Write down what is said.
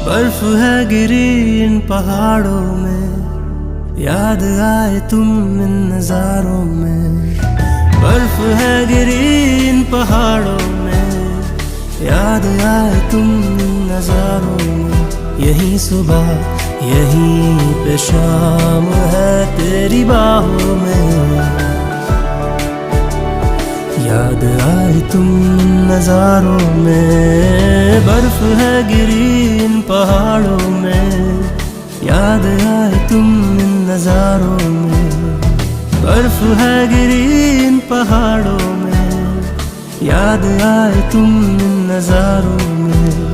बर्फ है गिरी इन पहाड़ों में, याद आए तुम इन नजारों में। बर्फ है गिरी इन पहाड़ों में, याद आए तुम इन नजारों में। यही सुबह यहीं पे शाम है तेरी बाहों में, याद आए तुम इन नजारों में। बर्फ है गिरी इन पहाड़ों में, याद आए तुम इन नजारों में। बर्फ है गिरी इन पहाड़ों में, याद आए तुम इन नजारों में।